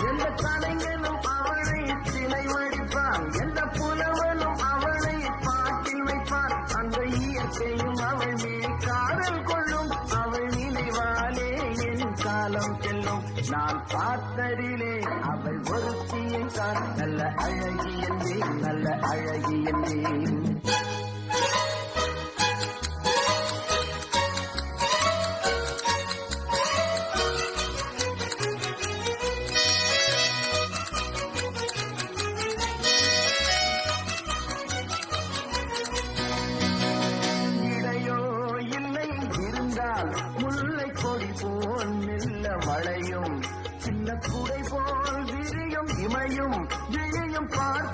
எந்த கலைஞனும் அவளை சிலை வடிப்பான், எந்த புலவனும் அவளை பாட்டில் வைப்பான். அந்த இயற்கையும் அவள் மேல் காதல் கொள்ளும், அவள் நினைவாலே என் காலம் செல்லும். நான் பார்த்ததிலே அவள் ஒருத்தியை தான் நல்ல அழகி என்றேன், நல்ல அழகி என்றேன். முல்லை கொடி போல் மெல்ல வளையும், சின்ன குடை போல் விரியும் இமையும் விழியும் பார்த்து